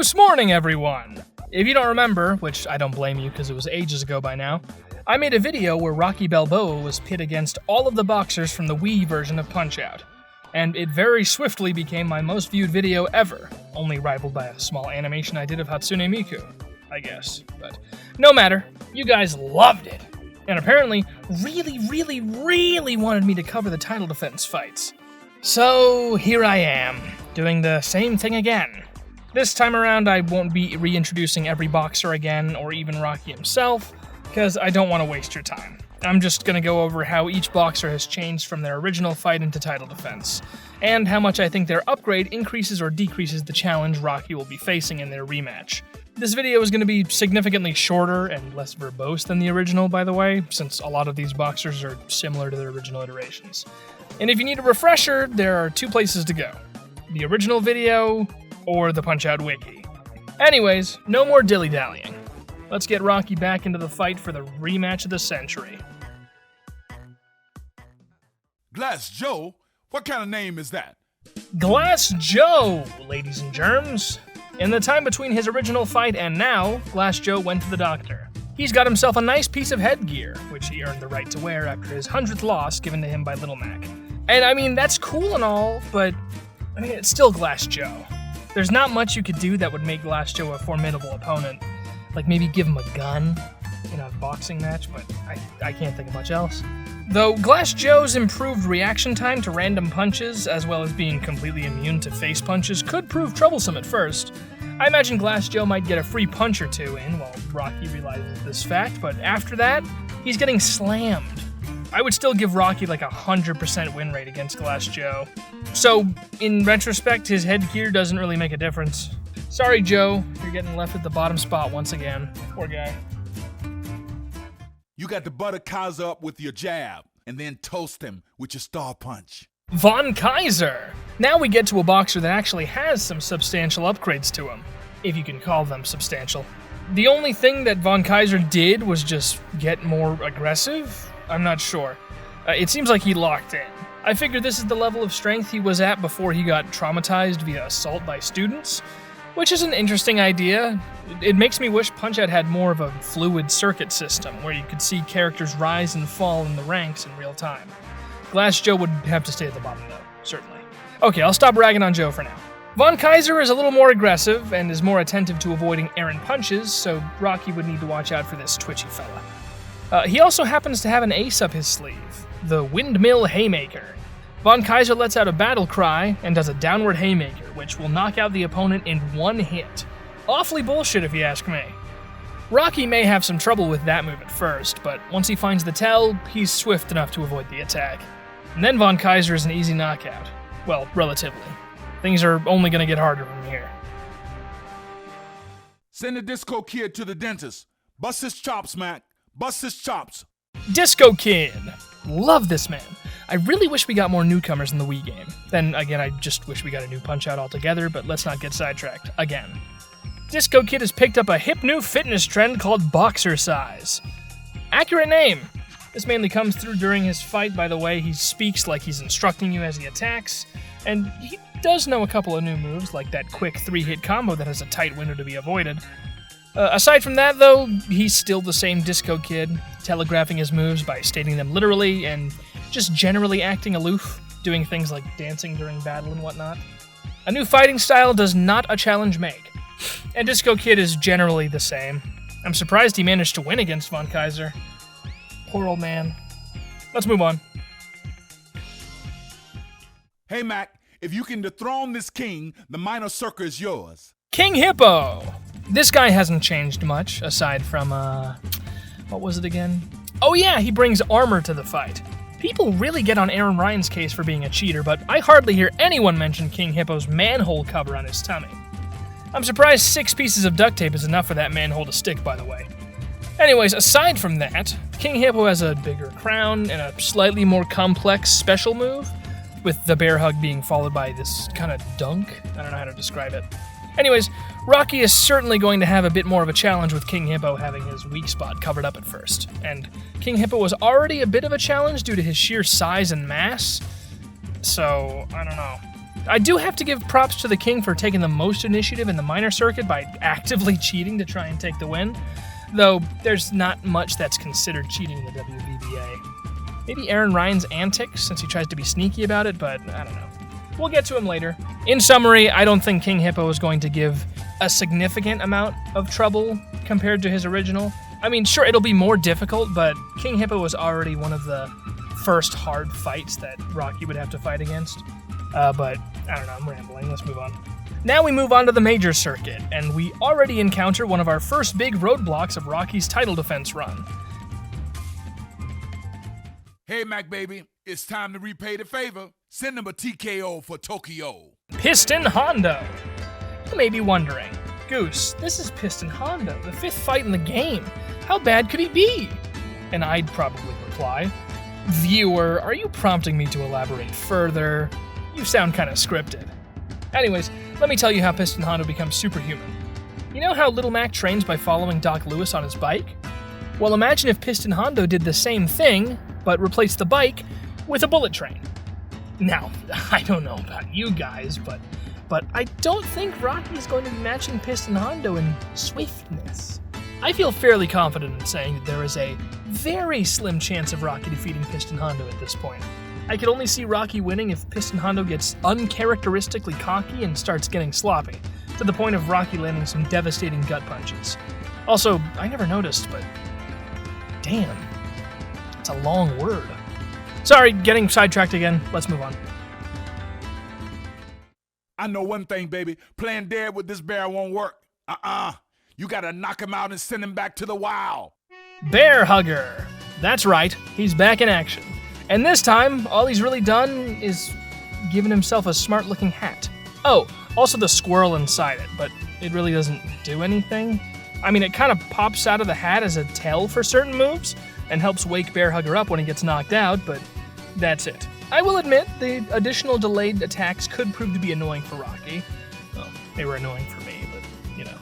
Goose morning, everyone! If you don't remember, which I don't blame you because it was ages ago by now, I made a video where Rocky Balboa was pit against all of the boxers from the Wii version of Punch-Out! And it very swiftly became my most viewed video ever, only rivaled by a small animation I did of Hatsune Miku, I guess. But no matter, you guys loved it! And apparently really wanted me to cover the title defense fights. So here I am, doing the same thing again. This time around I won't be reintroducing every boxer again, or even Rocky himself, because I don't want to waste your time. I'm just going to go over how each boxer has changed from their original fight into title defense, and how much I think their upgrade increases or decreases the challenge Rocky will be facing in their rematch. This video is going to be significantly shorter and less verbose than the original, by the way, since a lot of these boxers are similar to their original iterations. And if you need a refresher, there are two places to go. The original video, or the Punch-Out Wiki. Anyways, no more dilly-dallying. Let's get Rocky back into the fight for the rematch of the century. Glass Joe? What kind of name is that? Glass Joe, ladies and germs. In the time between his original fight and now, Glass Joe went to the doctor. He's got himself a nice piece of headgear, which he earned the right to wear after his 100th loss given to him by Little Mac. And I mean, that's cool and all, but I mean, it's still Glass Joe. There's not much you could do that would make Glass Joe a formidable opponent. Like maybe give him a gun in a boxing match, but I can't think of much else. Though Glass Joe's improved reaction time to random punches, as well as being completely immune to face punches, could prove troublesome at first. I imagine Glass Joe might get a free punch or two in while Rocky realizes this fact, but after that, he's getting slammed. I would still give Rocky like 100% win rate against Glass Joe. So, in retrospect, his headgear doesn't really make a difference. Sorry, Joe, you're getting left at the bottom spot once again. Poor guy. You got to butter Kaiser up with your jab, and then toast him with your star punch. Von Kaiser! Now we get to a boxer that actually has some substantial upgrades to him, if you can call them substantial. The only thing that Von Kaiser did was just get more aggressive? I'm not sure. It seems like he locked in. I figure this is the level of strength he was at before he got traumatized via assault by students, which is an interesting idea. It makes me wish Punch-Out had more of a fluid circuit system, where you could see characters rise and fall in the ranks in real time. Glass Joe would have to stay at the bottom though, certainly. Okay, I'll stop ragging on Joe for now. Von Kaiser is a little more aggressive, and is more attentive to avoiding errant punches, so Rocky would need to watch out for this twitchy fella. He also happens to have an ace up his sleeve, the Windmill Haymaker. Von Kaiser lets out a battle cry and does a downward haymaker, which will knock out the opponent in one hit. Awfully bullshit if you ask me. Rocky may have some trouble with that move at first, but once he finds the tell, he's swift enough to avoid the attack. And then Von Kaiser is an easy knockout. Well, relatively. Things are only gonna get harder from here. Send the Disco Kid to the dentist. Bust his chops, Mac. Bust his chops. Disco Kid! Love this man. I really wish we got more newcomers in the Wii game. Then again, I just wish we got a new Punch-Out altogether, but let's not get sidetracked again. Disco Kid has picked up a hip new fitness trend called boxercise. Accurate name. This mainly comes through during his fight by the way he speaks like he's instructing you as he attacks, and he does know a couple of new moves, like that quick 3-hit combo that has a tight window to be avoided. Aside from that, though, he's still the same Disco Kid, telegraphing his moves by stating them literally and just generally acting aloof, doing things like dancing during battle and whatnot. A new fighting style does not a challenge make, and Disco Kid is generally the same. I'm surprised he managed to win against Von Kaiser. Poor old man. Let's move on. Hey, Mac, if you can dethrone this king, the minor circle is yours. King Hippo! This guy hasn't changed much, aside from, what was it again? Oh yeah, he brings armor to the fight. People really get on Aran Ryan's case for being a cheater, but I hardly hear anyone mention King Hippo's manhole cover on his tummy. I'm surprised 6 pieces of duct tape is enough for that manhole to stick, by the way. Anyways, aside from that, King Hippo has a bigger crown and a slightly more complex special move, with the bear hug being followed by this kind of dunk. I don't know how to describe it. Anyways, Rocky is certainly going to have a bit more of a challenge with King Hippo having his weak spot covered up at first. And King Hippo was already a bit of a challenge due to his sheer size and mass, so I don't know. I do have to give props to the King for taking the most initiative in the minor circuit by actively cheating to try and take the win, though there's not much that's considered cheating in the WVBA. Maybe Aran Ryan's antics, since he tries to be sneaky about it, but I don't know. We'll get to him later. In summary, I don't think King Hippo is going to give a significant amount of trouble compared to his original. I mean, sure, it'll be more difficult, but King Hippo was already one of the first hard fights that Rocky would have to fight against. But I don't know, I'm rambling. Let's move on. Now we move on to the major circuit, and we already encounter one of our first big roadblocks of Rocky's title defense run. Hey, Mac baby, it's time to repay the favor. Send him a TKO for Tokyo. Piston Hondo. You may be wondering, Goose, this is Piston Hondo, the 5th fight in the game. How bad could he be? And I'd probably reply, viewer, are you prompting me to elaborate further? You sound kind of scripted. Anyways, let me tell you how Piston Hondo becomes superhuman. You know how Little Mac trains by following Doc Lewis on his bike? Well, imagine if Piston Hondo did the same thing, but replaced the bike with a bullet train. Now, I don't know about you guys, but I don't think Rocky is going to be matching Piston Hondo in swiftness. I feel fairly confident in saying that there is a very slim chance of Rocky defeating Piston Hondo at this point. I could only see Rocky winning if Piston Hondo gets uncharacteristically cocky and starts getting sloppy, to the point of Rocky landing some devastating gut punches. Also, I never noticed, but damn, it's a long word. Sorry, getting sidetracked again. Let's move on. I know one thing, baby. Playing dead with this bear won't work. You gotta knock him out and send him back to the wild. Bear Hugger. That's right, he's back in action. And this time, all he's really done is given himself a smart-looking hat. Oh, also the squirrel inside it, but it really doesn't do anything. I mean, it kind of pops out of the hat as a tell for certain moves, and helps wake Bear Hugger up when he gets knocked out, but that's it. I will admit, the additional delayed attacks could prove to be annoying for Rocky. Well, they were annoying for me, but, you know.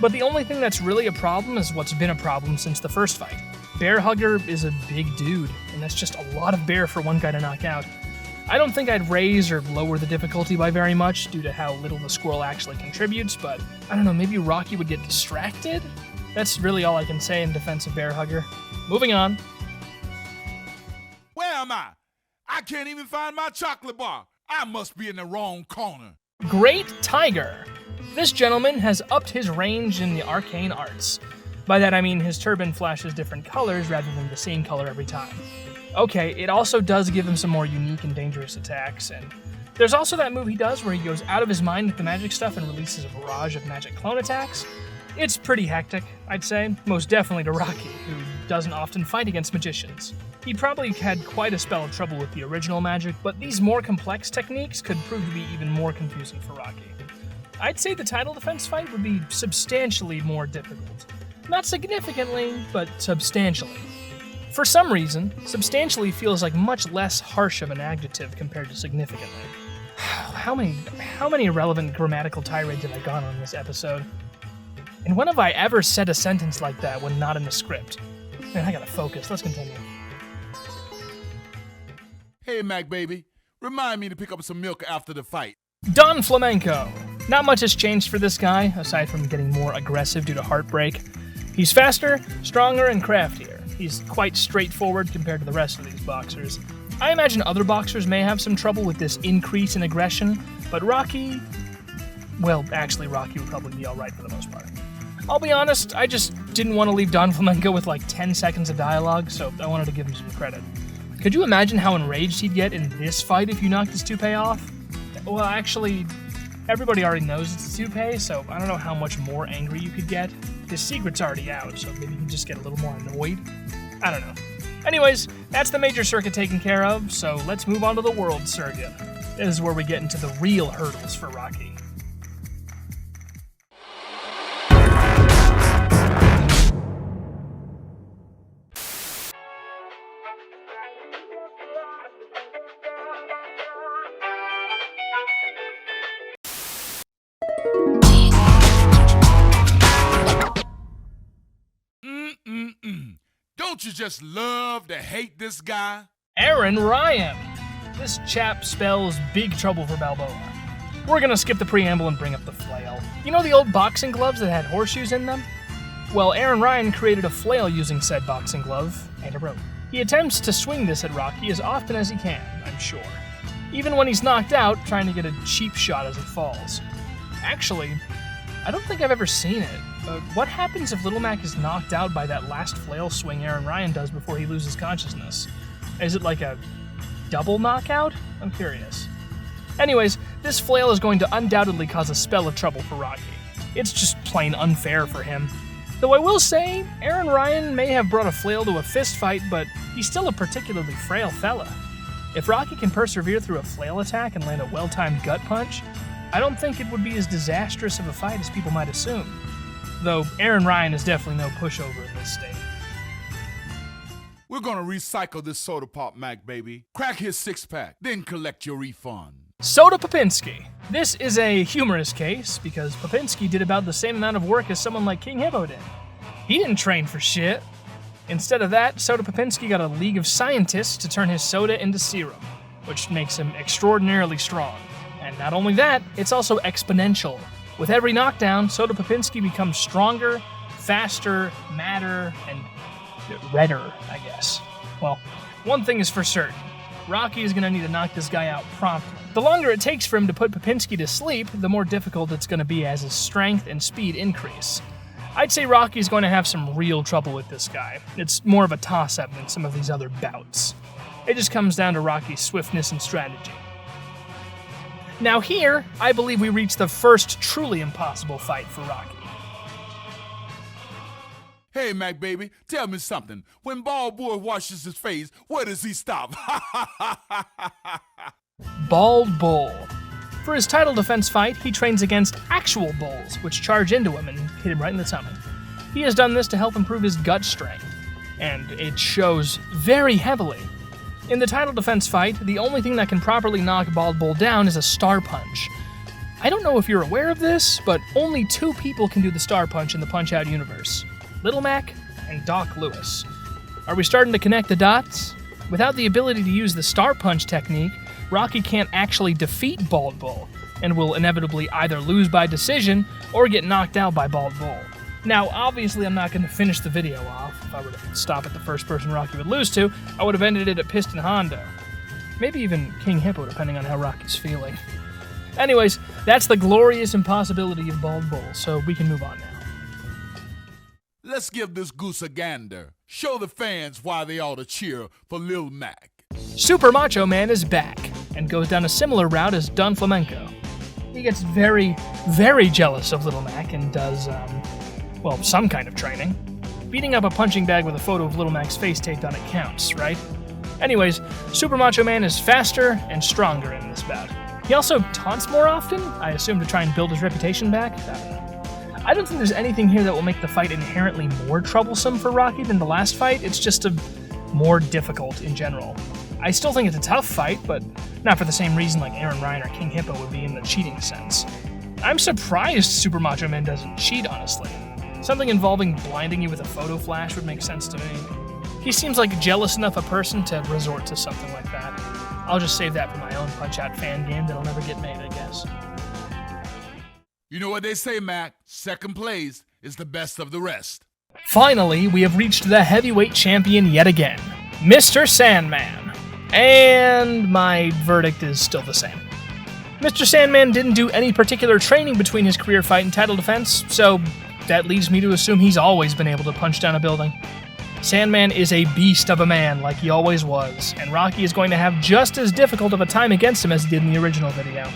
But the only thing that's really a problem is what's been a problem since the first fight. Bear Hugger is a big dude, and that's just a lot of bear for one guy to knock out. I don't think I'd raise or lower the difficulty by very much due to how little the squirrel actually contributes, but I don't know, maybe Rocky would get distracted? That's really all I can say in defense of Bear Hugger. Moving on. Where am I? I can't even find my chocolate bar. I must be in the wrong corner. Great Tiger. This gentleman has upped his range in the arcane arts. By that I mean his turban flashes different colors rather than the same color every time. Okay, it also does give him some more unique and dangerous attacks, and there's also that move he does where he goes out of his mind with the magic stuff and releases a barrage of magic clone attacks. It's pretty hectic, I'd say, most definitely to Rocky, who doesn't often fight against magicians. He probably had quite a spell of trouble with the original magic, but these more complex techniques could prove to be even more confusing for Rocky. I'd say the title defense fight would be substantially more difficult. Not significantly, but substantially. For some reason, substantially feels like much less harsh of an adjective compared to significantly. How many irrelevant grammatical tirades have I gone on in this episode? And when have I ever said a sentence like that when not in the script? Man, I gotta focus. Let's continue. Hey, Mac baby, remind me to pick up some milk after the fight. Don Flamenco. Not much has changed for this guy, aside from getting more aggressive due to heartbreak. He's faster, stronger, and craftier. He's quite straightforward compared to the rest of these boxers. I imagine other boxers may have some trouble with this increase in aggression, but Rocky... Well, actually, Rocky would probably be alright for the most part. I'll be honest, I just didn't want to leave Don Flamenco with like 10 seconds of dialogue, so I wanted to give him some credit. Could you imagine how enraged he'd get in this fight if you knocked his toupee off? Well, actually, everybody already knows it's a toupee, so I don't know how much more angry you could get. His secret's already out, so maybe you can just get a little more annoyed. I don't know. Anyways, that's the major circuit taken care of, so let's move on to the world circuit. This is where we get into the real hurdles for Rocky. Don't you just love to hate this guy? Aran Ryan. this chap spells big trouble for Balboa. We're gonna skip the preamble and bring up the flail. You know the old boxing gloves that had horseshoes in them? Well, Aran Ryan created a flail using said boxing glove and a rope. He attempts to swing this at Rocky as often as he can, I'm sure. Even when he's knocked out, trying to get a cheap shot as he falls. Actually, I don't think I've ever seen it. What happens if Little Mac is knocked out by that last flail swing Aran Ryan does before he loses consciousness? Is it like a double knockout? I'm curious. Anyways, this flail is going to undoubtedly cause a spell of trouble for Rocky. It's just plain unfair for him. Though I will say, Aran Ryan may have brought a flail to a fist fight, but he's still a particularly frail fella. If Rocky can persevere through a flail attack and land a well-timed gut punch, I don't think it would be as disastrous of a fight as people might assume. Though Aran Ryan is definitely no pushover in this state. We're gonna recycle this soda pop, Mac, baby. Crack his six-pack, then collect your refund. Soda Popinski. This is a humorous case because Popinski did about the same amount of work as someone like King Hippo did. He didn't train for shit. Instead of that, Soda Popinski got a league of scientists to turn his soda into serum, which makes him extraordinarily strong. And not only that, it's also exponential. With every knockdown, Soda Popinski becomes stronger, faster, madder, and redder, I guess. Well, one thing is for certain. Rocky is going to need to knock this guy out promptly. The longer it takes for him to put Popinski to sleep, the more difficult it's going to be as his strength and speed increase. I'd say Rocky's going to have some real trouble with this guy. It's more of a toss-up than some of these other bouts. It just comes down to Rocky's swiftness and strategy. Now here, I believe we reach the first truly impossible fight for Rocky. Hey, Mac, baby, tell me something. When Bald Boy washes his face, where does he stop? Bald Bull. For his title defense fight, he trains against actual bulls, which charge into him and hit him right in the tummy. He has done this to help improve his gut strength, and it shows very heavily. In the title defense fight, the only thing that can properly knock Bald Bull down is a star punch. I don't know if you're aware of this, but only 2 people can do the star punch in the Punch-Out universe. Little Mac and Doc Lewis. Are we starting to connect the dots? Without the ability to use the star punch technique, Rocky can't actually defeat Bald Bull, and will inevitably either lose by decision or get knocked out by Bald Bull. Now, obviously I'm not going to finish the video off. If I were to stop at the first person Rocky would lose to, I would have ended it at Piston Hondo. Maybe even King Hippo, depending on how Rocky's feeling. Anyways, that's the glorious impossibility of Bald Bull, so we can move on now. Let's give this goose a gander. Show the fans why they ought to cheer for Lil Mac. Super Macho Man is back, and goes down a similar route as Don Flamenco. He gets very, very jealous of Little Mac and does, some kind of training. Beating up a punching bag with a photo of Little Mac's face taped on it counts, right? Anyways, Super Macho Man is faster and stronger in this bout. He also taunts more often, I assume to try and build his reputation back. I don't think there's anything here that will make the fight inherently more troublesome for Rocky than the last fight. It's just more difficult in general. I still think it's a tough fight, but not for the same reason like Aran Ryan or King Hippo would be in the cheating sense. I'm surprised Super Macho Man doesn't cheat, honestly. Something involving blinding you with a photo flash would make sense to me. He seems like jealous enough a person to resort to something like that. I'll just save that for my own Punch-Out fan game that'll never get made, I guess. You know what they say, Mac? Second place is the best of the rest. Finally, we have reached the heavyweight champion yet again, Mr. Sandman. And my verdict is still the same. Mr. Sandman didn't do any particular training between his career fight and title defense, so that leads me to assume he's always been able to punch down a building. Sandman is a beast of a man, like he always was, and Rocky is going to have just as difficult of a time against him as he did in the original video.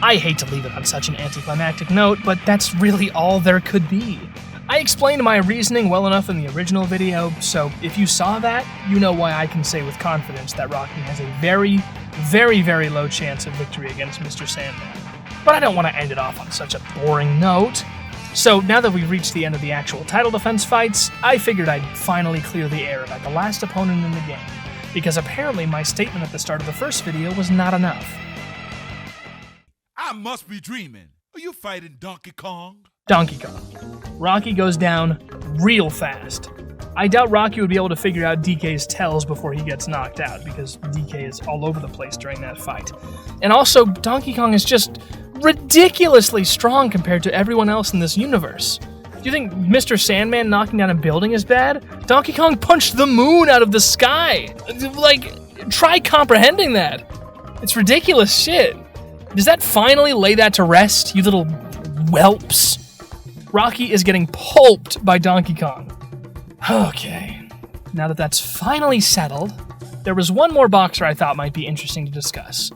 I hate to leave it on such an anticlimactic note, but that's really all there could be. I explained my reasoning well enough in the original video, so if you saw that, you know why I can say with confidence that Rocky has a very, very, very low chance of victory against Mr. Sandman. But I don't want to end it off on such a boring note. So now that we've reached the end of the actual title defense fights, I figured I'd finally clear the air about the last opponent in the game, because apparently my statement at the start of the first video was not enough. I must be dreaming. Are you fighting Donkey Kong? Donkey Kong. Rocky goes down real fast. I doubt Rocky would be able to figure out DK's tells before he gets knocked out, because DK is all over the place during that fight. And also, Donkey Kong is just ridiculously strong compared to everyone else in this universe. Do you think Mr. Sandman knocking down a building is bad? Donkey Kong punched the moon out of the sky! Like, try comprehending that. It's ridiculous shit. Does that finally lay that to rest, you little whelps? Rocky is getting pulped by Donkey Kong. Okay, now that that's finally settled, there was one more boxer I thought might be interesting to discuss.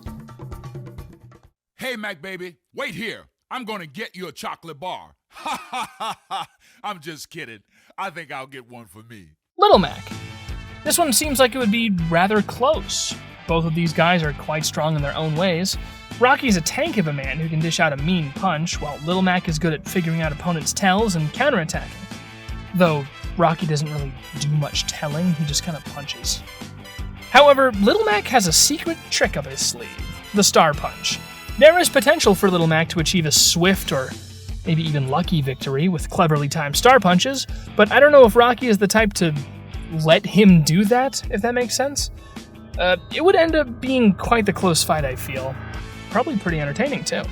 Hey, Mac baby, wait here. I'm gonna get you a chocolate bar. Ha ha ha ha. I'm just kidding. I think I'll get one for me. Little Mac. This one seems like it would be rather close. Both of these guys are quite strong in their own ways. Rocky's a tank of a man who can dish out a mean punch, while Little Mac is good at figuring out opponents' tells and counterattacking. Though Rocky doesn't really do much telling, he just kind of punches. However, Little Mac has a secret trick up his sleeve, the Star Punch. There is potential for Little Mac to achieve a swift or maybe even lucky victory with cleverly timed Star Punches, but I don't know if Rocky is the type to let him do that, if that makes sense. It would end up being quite the close fight, I feel. Probably pretty entertaining, too.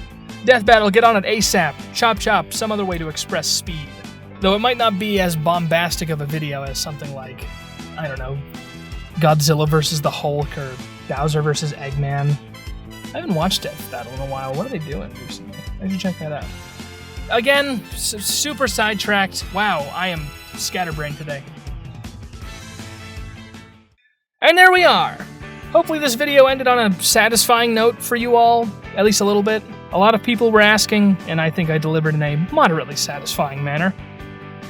Death Battle, get on it ASAP. Chop chop, some other way to express speed. Though it might not be as bombastic of a video as something like, I don't know, Godzilla vs. the Hulk or Bowser vs. Eggman. I haven't watched Death Battle in a while. What are they doing recently? I should check that out. Again, super sidetracked. Wow, I am scatterbrained today. And there we are! Hopefully this video ended on a satisfying note for you all, at least a little bit. A lot of people were asking, and I think I delivered in a moderately satisfying manner.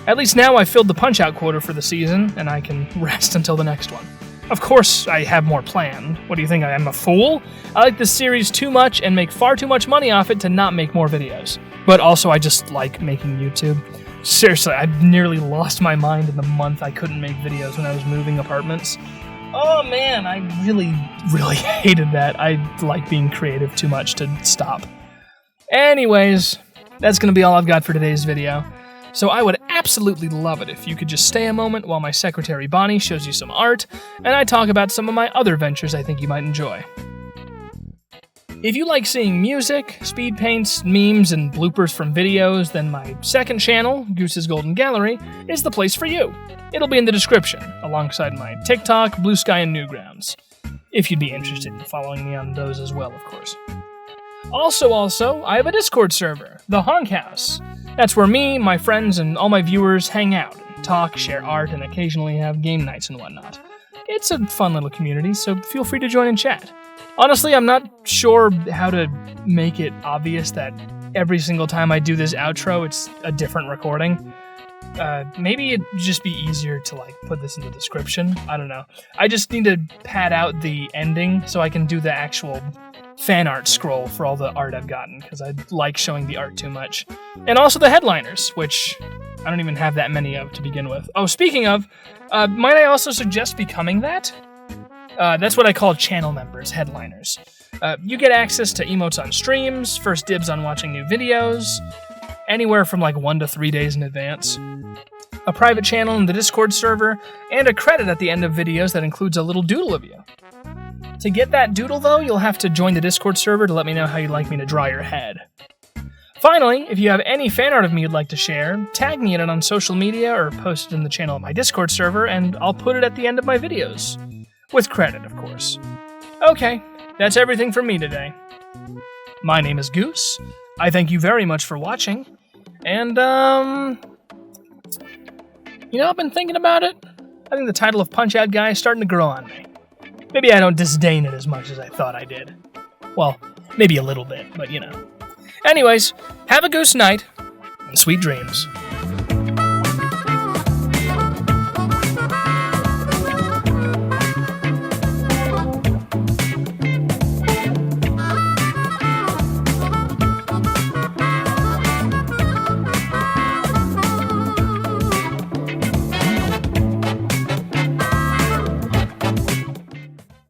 At least now I've filled the punch-out quota for the season, and I can rest until the next one. Of course, I have more planned. What do you think, I am a fool? I like this series too much and make far too much money off it to not make more videos. But also, I just like making YouTube. Seriously, I've nearly lost my mind in the month I couldn't make videos when I was moving apartments. Oh man, I really, really hated that. I like being creative too much to stop. Anyways, that's going to be all I've got for today's video. So I would absolutely love it if you could just stay a moment while my secretary Bonnie shows you some art, and I talk about some of my other ventures I think you might enjoy. If you like seeing music, speed paints, memes, and bloopers from videos, then my second channel, Goose's Golden Gallery, is the place for you. It'll be in the description, alongside my TikTok, Blue Sky, and Newgrounds. If you'd be interested in following me on those as well, of course. Also, I have a Discord server, the Honk House. That's where me, my friends, and all my viewers hang out, and talk, share art, and occasionally have game nights and whatnot. It's a fun little community, so feel free to join and chat. Honestly, I'm not sure how to make it obvious that every single time I do this outro, it's a different recording. Maybe it'd just be easier to, put this in the description. I don't know. I just need to pad out the ending so I can do the actual fan art scroll for all the art I've gotten, because I like showing the art too much. And also the headliners, which I don't even have that many of to begin with. Oh, speaking of, might I also suggest becoming that? That's what I call channel members, headliners. You get access to emotes on streams, first dibs on watching new videos, anywhere from 1 to 3 days in advance, a private channel in the Discord server, and a credit at the end of videos that includes a little doodle of you. To get that doodle, though, you'll have to join the Discord server to let me know how you'd like me to draw your head. Finally, if you have any fan art of me you'd like to share, tag me in it on social media or post it in the channel of my Discord server, and I'll put it at the end of my videos. With credit, of course. Okay, that's everything from me today. My name is Goose. I thank you very much for watching, and, I've been thinking about it. I think the title of Punch-Out Guy is starting to grow on me. Maybe I don't disdain it as much as I thought I did. Well, maybe a little bit, but Anyways, have a goose night, and sweet dreams.